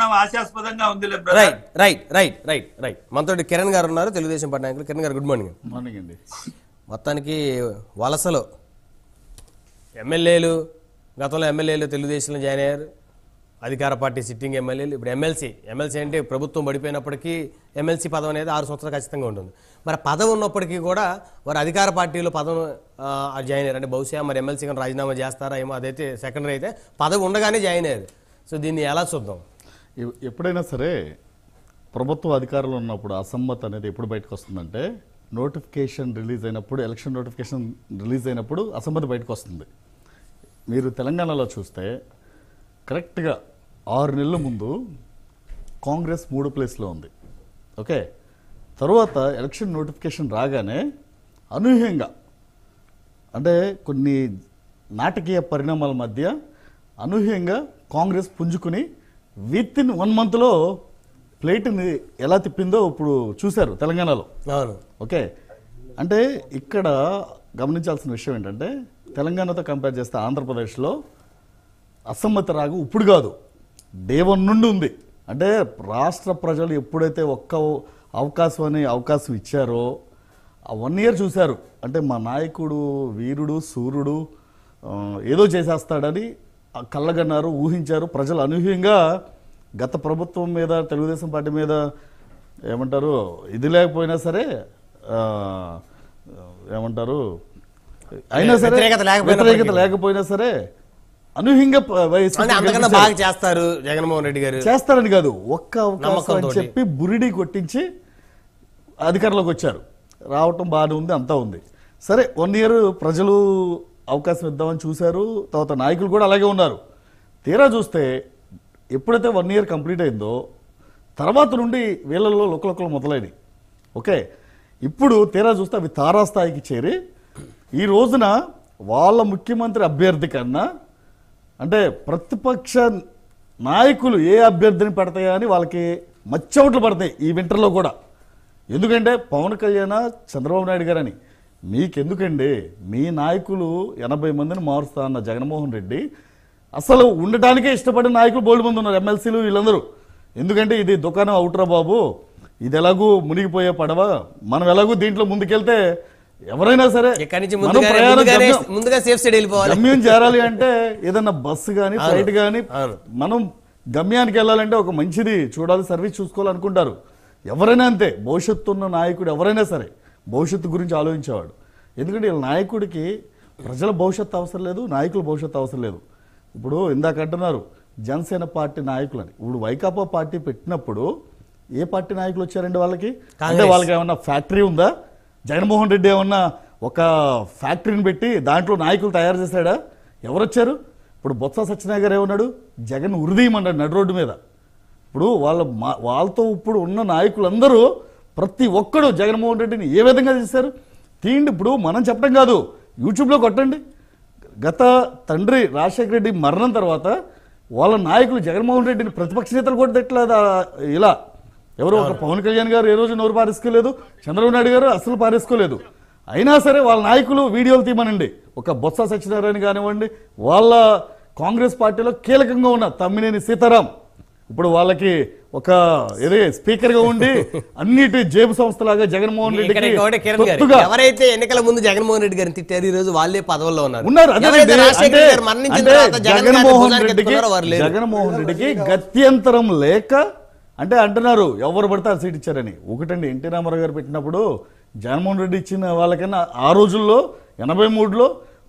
వాతావరణం ఆశాస్పదంగా ఉంది. Right right right right right మనతో కిరణ్ గారు ఉన్నారు, తెలుగుదేశం పార్టీ నాయకులు. కిరణ్ గారు గుడ్ మార్నింగ్. మార్నింగ్ అండి. మొత్తానికి వలసలో ఎమ్మెల్యేలు, గతంలో ఎమ్మెల్యేలు తెలుగుదేశంలో జాయిన్ అయ్యారు, అధికార పార్టీ సిట్టింగ్ ఎమ్మెల్యేలు. ఇప్పుడు ఎమ్మెల్సీ అంటే ప్రభుత్వం పడిపోయినప్పటికీ ఎమ్మెల్సీ పదవి అనేది 6 సంవత్సరాలు ఖచ్చితంగా ఉంటుంది. మరి పదవి ఉన్నప్పటికీ కూడా వారు అధికార పార్టీలో పదవి జాయిన్ అయ్యారు. అంటే బహుశా మరి ఎమ్మెల్సీ కానీ రాజీనామా చేస్తారా ఏమో, అదైతే సెకండరీ. అయితే పదవి ఉండగానే జాయిన్ అయ్యారు. సో దీన్ని ఎలా చూద్దాం? ఎప్పుడైనా సరే ప్రభుత్వ అధికారులు ఉన్నప్పుడు అసమ్మతి అనేది ఎప్పుడు బయటకు వస్తుందంటే, నోటిఫికేషన్ రిలీజ్ అయినప్పుడు, ఎలక్షన్ నోటిఫికేషన్ రిలీజ్ అయినప్పుడు అసమ్మతి బయటకు వస్తుంది. మీరు తెలంగాణలో చూస్తే కరెక్ట్గా 6 నెలల ముందు కాంగ్రెస్ 3 ప్లేస్లో ఉంది. ఓకే, తర్వాత ఎలక్షన్ నోటిఫికేషన్ రాగానే అనూహ్యంగా, అంటే కొన్ని నాటకీయ పరిణామాల మధ్య అనూహ్యంగా కాంగ్రెస్ పుంజుకుని విత్ ఇన్ 1 మంత్లో ప్లేట్ని ఎలా తిప్పిందో ఇప్పుడు చూశారు తెలంగాణలో. ఓకే, అంటే ఇక్కడ గమనించాల్సిన విషయం ఏంటంటే, తెలంగాణతో కంపేర్ చేస్తే ఆంధ్రప్రదేశ్లో అసమ్మతి రాగు ఇప్పుడు కాదు, డే 1 నుండి ఉంది. అంటే రాష్ట్ర ప్రజలు ఎప్పుడైతే ఒక్క అవకాశం ఇచ్చారో ఆ 1 ఇయర్ చూశారు. అంటే మా నాయకుడు వీరుడు సూర్యుడు ఏదో చేసేస్తాడని కళ్ళగన్నారు, ఊహించారు. ప్రజలు అనూహ్యంగా గత ప్రభుత్వం మీద, తెలుగుదేశం పార్టీ మీద ఏమంటారు, ఇది లేకపోయినా సరే ఏమంటారు, అయినా సరే వ్యతిరేకత లేకపోయినా సరే అనూహ్యంగా చేస్తారు జగన్మోహన్ రెడ్డి గారు. చేస్తారని కాదు, ఒక్క అవకాశం అని చెప్పి బురిడి కొట్టించి అధికారంలోకి వచ్చారు. రావటం బాగానే ఉంది, అంతా ఉంది. సరే 1 ఇయర్ ప్రజలు అవకాశం ఇద్దామని చూశారు. తర్వాత నాయకులు కూడా అలాగే ఉన్నారు. తీరా చూస్తే ఎప్పుడైతే 1 ఇయర్ కంప్లీట్ అయిందో తర్వాత నుండి వీళ్ళల్లో లొక్కలొక్కలు మొదలైనవి. ఓకే, ఇప్పుడు తీరా చూస్తే అవి తారాస్థాయికి చేరి ఈ రోజున వాళ్ళ ముఖ్యమంత్రి అభ్యర్థి కన్నా, అంటే ప్రతిపక్ష నాయకులు ఏ అభ్యర్థిని పెడతాయా అని వాళ్ళకి మచ్చవట్లు పడతాయి ఈ వింటర్లో కూడా. ఎందుకంటే పవన్ కళ్యాణ్, చంద్రబాబు నాయుడు గారని మీకెందుకండి, మీ నాయకులు 80 మందిని మారుస్తా అన్న జగన్మోహన్ రెడ్డి అసలు ఉండటానికే ఇష్టపడిన నాయకులు బోల్డ్ మంది ఉన్నారు, ఎమ్మెల్సీలు వీళ్ళందరూ. ఎందుకంటే ఇది దుకాణం అవుట్రా బాబు, ఇది ఎలాగూ మునిగిపోయే పడవ, మనం ఎలాగూ దీంట్లో ముందుకెళ్తే ఎవరైనా సరే గమ్యం చేరాలి అంటే ఏదన్నా బస్సు కానీ ఫ్లైట్ కానీ మనం గమ్యానికి వెళ్ళాలంటే ఒక మంచిది చూడాలి, సర్వీస్ చూసుకోవాలనుకుంటారు. ఎవరైనా అంతే, భవిష్యత్తు ఉన్న నాయకుడు ఎవరైనా సరే భవిష్యత్తు గురించి ఆలోచించేవాడు. ఎందుకంటే వీళ్ళ నాయకుడికి ప్రజల భవిష్యత్తు అవసరం లేదు, నాయకుల భవిష్యత్తు అవసరం లేదు. ఇప్పుడు ఇందాక అంటున్నారు జనసేన పార్టీ నాయకులని. ఇప్పుడు వైకాపా పార్టీ పెట్టినప్పుడు ఏ పార్టీ నాయకులు వచ్చారండి వాళ్ళకి? అంటే వాళ్ళకి ఏమన్నా ఫ్యాక్టరీ ఉందా? జగన్మోహన్ రెడ్డి ఏమన్నా ఒక ఫ్యాక్టరీని పెట్టి దాంట్లో నాయకులు తయారు చేశాడా? ఎవరు వచ్చారు? ఇప్పుడు బొత్స సత్యనారాయణ గారు ఏమన్నాడు, జగన్ ఉరిదీయమన్నాడు నడు రోడ్డు మీద. ఇప్పుడు వాళ్ళతో ఇప్పుడు ఉన్న నాయకులందరూ ప్రతి ఒక్కడు జగన్మోహన్ రెడ్డిని ఏ విధంగా చేశారు తీయండి. ఇప్పుడు మనం చెప్పడం కాదు, యూట్యూబ్లో కొట్టండి. గత తండ్రి రాజశేఖర రెడ్డి మరణం తర్వాత వాళ్ళ నాయకులు జగన్మోహన్ రెడ్డిని ప్రతిపక్ష నేతలు కూడా తిట్టలేదు. ఇలా ఎవరు, ఒక పవన్ కళ్యాణ్ గారు ఏ రోజు నోరు పారేసుకోలేదు, చంద్రబాబు నాయుడు గారు అసలు పారేసుకోలేదు. అయినా సరే వాళ్ళ నాయకులు వీడియోలు తీయమనండి. ఒక బొత్స సత్యనారాయణ కానివ్వండి, వాళ్ళ కాంగ్రెస్ పార్టీలో కీలకంగా ఉన్న తమ్మినేని సీతారాం ఇప్పుడు వాళ్ళకి ఒక ఏదే స్పీకర్ గా ఉండి అన్నిటి జేబు సంస్థలాగా జగన్మోహన్ రెడ్డి ఎవరైతే ఎన్నికల ముందు జగన్మోహన్ రెడ్డి గారిని తిట్టారు ఈ రోజు వాళ్ళే పదవుల్లో ఉన్నారు. జగన్మోహన్ రెడ్డికి గత్యంతరం లేక అంటే అంటున్నారు ఎవరు పడితే ఆ సీట్ ఇచ్చారని. ఒకటండి, ఎన్టీ రామారావు గారు పెట్టినప్పుడు జగన్మోహన్ రెడ్డి ఇచ్చిన వాళ్ళకన్నా ఆ రోజుల్లో 83లో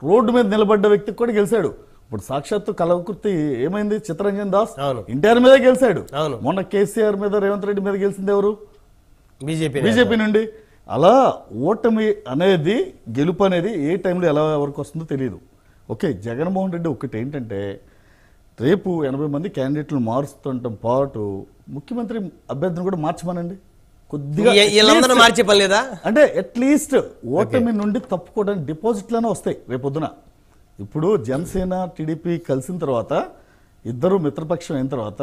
రోడ్డు మీద నిలబడ్డ వ్యక్తికి కూడా గెలిచాడు. ఇప్పుడు సాక్షాత్తు కలవకుర్తి ఏమైంది, చిత్తరంజన్ దాస్ ఎన్టీఆర్ మీద గెలిచాడు. మొన్న కేసీఆర్ మీద, రేవంత్ రెడ్డి మీద గెలిచింది ఎవరు? బీజేపీ నుండి. అలా ఓటమి అనేది, గెలుపు అనేది ఏ టైంలో ఎలా ఎవరికి వస్తుందో తెలియదు. ఓకే, జగన్మోహన్ రెడ్డి ఒకటి ఏంటంటే రేపు 80 మంది క్యాండిడేట్లు మారుస్తుండటం పాటు ముఖ్యమంత్రి అభ్యర్థిని కూడా మార్చమనండి కొద్దిగా. మార్చే పని లేదా అంటే అట్లీస్ట్ ఓటమి నుండి తప్పుకోవడానికి డిపాజిట్లనే వస్తాయి రేపొద్దున. ఇప్పుడు జనసేన టీడీపీ కలిసిన తర్వాత, ఇద్దరు మిత్రపక్షం అయిన తర్వాత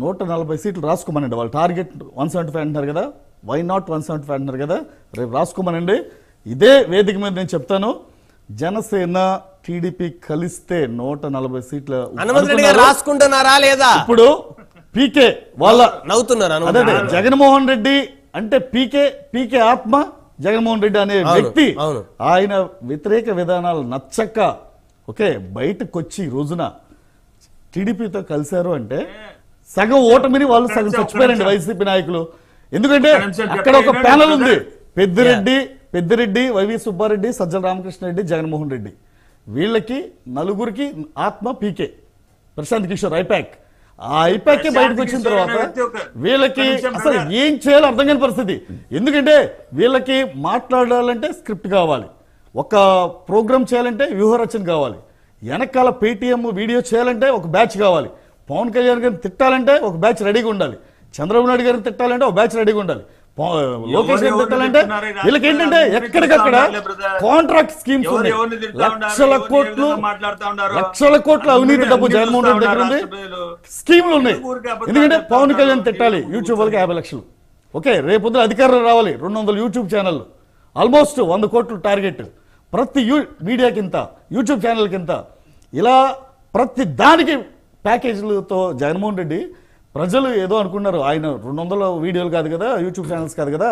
140 సీట్లు రాసుకోమనండి. వాళ్ళు టార్గెట్ 175 అంటున్నారు కదా, వై నాట్ 175 అంటున్నారు కదా, రేపు రాసుకోమనండి. ఇదే వేదిక మీద నేను చెప్తాను, జనసేన టీడీపీ కలిస్తే 140 సీట్ల రాసుకుంటున్నారా లేదా? ఇప్పుడు పీకే వాళ్ళ నవ్వుతున్నారు అదే జగన్మోహన్ రెడ్డి అంటే పీకే ఆత్మ జగన్మోహన్ రెడ్డి అనే వ్యక్తి ఆయన వ్యతిరేక విధానాలు నచ్చక ఓకే బయటకు వచ్చి రోజున టీడీపీతో కలిశారు అంటే సగం ఓటమిని వాళ్ళు సగం చచ్చిపోయారండి వైసీపీ నాయకులు. ఎందుకంటే అక్కడ ఒక ప్యానల్ ఉంది, పెద్దిరెడ్డి వైవి సుబ్బారెడ్డి, సజ్జల రామకృష్ణారెడ్డి, జగన్మోహన్ రెడ్డి. వీళ్ళకి నలుగురికి ఆత్మ పీకే ప్రశాంత్ కిషోర్ ఐపాక్. ఆ ఐపాక్ బయటకు వచ్చిన తర్వాత వీళ్ళకి అసలు ఏం చేయాలో అర్థం కాని పరిస్థితి. ఎందుకంటే వీళ్ళకి మాట్లాడాలంటే స్క్రిప్ట్ కావాలి, ఒక ప్రోగ్రామ్ చేయాలంటే వ్యూహరచన కావాలి, వెనకాల పేటీఎం వీడియో చేయాలంటే ఒక బ్యాచ్ కావాలి, పవన్ కళ్యాణ్ గారిని తిట్టాలంటే ఒక బ్యాచ్ రెడీగా ఉండాలి, చంద్రబాబు నాయుడు గారిని తిట్టాలంటే ఒక బ్యాచ్ రెడీగా ఉండాలి, లోకేష్ గారిని తిట్టాలంటే వీళ్ళకి ఏంటంటే ఎక్కడికక్కడ కాంట్రాక్ట్ స్కీమ్స్ ఉన్నాయి. లక్షల కోట్ల అవినీతి డబ్బు జగన్మోహన్ రెడ్డి దగ్గర ఉంది, స్కీములు ఉన్నాయి. ఎందుకంటే పవన్ కళ్యాణ్ తిట్టాలి, యూట్యూబ్ వాళ్ళకి 50 లక్షలు. ఓకే, రేపొద్దున అధికారులు రావాలి, 200 యూట్యూబ్ ఛానల్, ఆల్మోస్ట్ 100 కోట్లు టార్గెట్. ప్రతి మీడియాకి ఇంత, యూట్యూబ్ ఛానల్కి ఇంత, ఇలా ప్రతి దానికి ప్యాకేజీలతో జగన్మోహన్ రెడ్డి. ప్రజలు ఏదో అనుకున్నారు, ఆయన 200 వీడియోలు కాదు కదా, యూట్యూబ్ ఛానల్స్ కాదు కదా,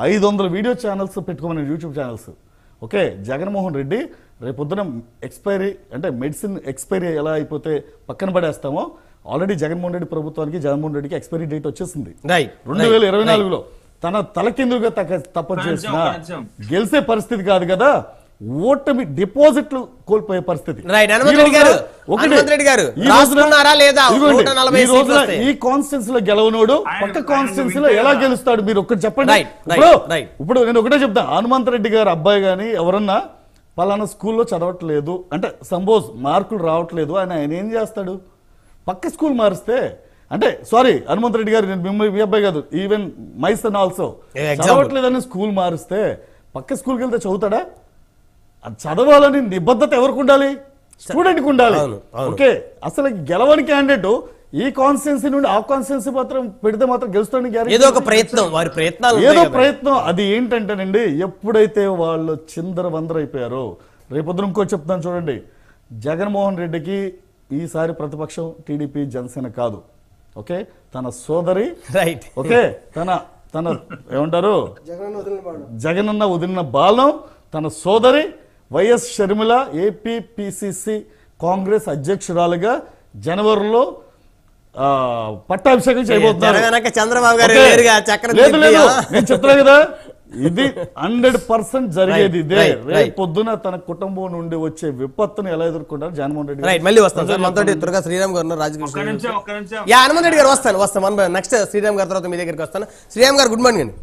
500 వీడియో ఛానల్స్ పెట్టుకోమని YouTube channels. Okay, Jaganmohan Reddy రేపొద్దున ఎక్స్పైరీ అంటే మెడిసిన్ ఎక్స్పైరీ ఎలా అయిపోతే పక్కన పడేస్తామో, ఆల్రెడీ జగన్మోహన్ రెడ్డి ప్రభుత్వానికి జగన్మోహన్ రెడ్డికి ఎక్స్పైరీ డేట్ వచ్చేసింది 2024లో. తన తలకిందుగా తప్పని చేసిన గెలిచే పరిస్థితి కాదు కదా, ఓటమి డిపాజిట్లు కోల్పోయే పరిస్థితి. ఈ కాన్స్టిట్యూన్సీ లో గెలవనోడు పక్క కాన్స్టిట్యూన్సీ లో ఎలా గెలుస్తాడు మీరు ఒక్కటి చెప్పండి. ఇప్పుడు నేను ఒకటే చెప్తా, హనుమంత్ రెడ్డి గారు అబ్బాయి గాని ఎవరన్నా పలానా స్కూల్లో చదవట్లేదు అంటే సంపోజ్ మార్కులు రావట్లేదు అని ఆయన ఏం చేస్తాడు, పక్క స్కూల్ మారిస్తే అంటే సారీ హనుమంత్ రెడ్డి గారు మీ అబ్బాయి కాదు, ఈవెన్ మై సన్ ఆల్సో చదవట్లేదని స్కూల్ మారిస్తే పక్క స్కూల్కి వెళ్తే చదువుతాడా? చదవాలని నిబద్ధత ఎవరికి ఉండాలి? స్టూడెంట్కి ఉండాలి. ఓకే, అసలు గెలవని క్యాండిడేట్ ఈ కాన్స్టిట్యున్సీ నుండి ఆ కాన్స్టిట్యున్సీ మాత్రం పెడితే మాత్రం గెలుస్తానికి ఏదో ప్రయత్నం. అది ఏంటంటేనండి, ఎప్పుడైతే వాళ్ళు చిందరవందరైపోయారో, రేపొద్దున ఇంకో చెప్తాను చూడండి, జగన్మోహన్ రెడ్డికి ఈసారి ప్రతిపక్షం టీడీపీ జనసేన కాదు. ఓకే, తన సోదరి ఓకే తన ఏమంటారు జగనన్న వదిలిన బాలం తన సోదరి వైఎస్ షర్మిల ఏపీపీసీసీ కాంగ్రెస్ అధ్యక్షురాలుగా జనవరిలో పట్టాభిషేకం చేయబోతున్నారు. నేను చెప్తున్నా కదా, ఇది 100% జరిగేది ఇదే. రేపు పొద్దున తన కుటుంబం నుండి వచ్చే విపత్తును ఎలా ఎదుర్కొంటారు జగన్మోహన్ రెడ్డి. మళ్ళీ వస్తాను సార్, మనతో త్వరగా శ్రీరామ్ గారు రాజకృష్ణ హనుమంత్ రెడ్డి గారు వస్తాను నెక్స్ట్ శ్రీరామ్ గారి తర్వాత మీ దగ్గరికి వస్తాను. శ్రీరామ్ గారు గుడ్ మార్నింగ్ అండి.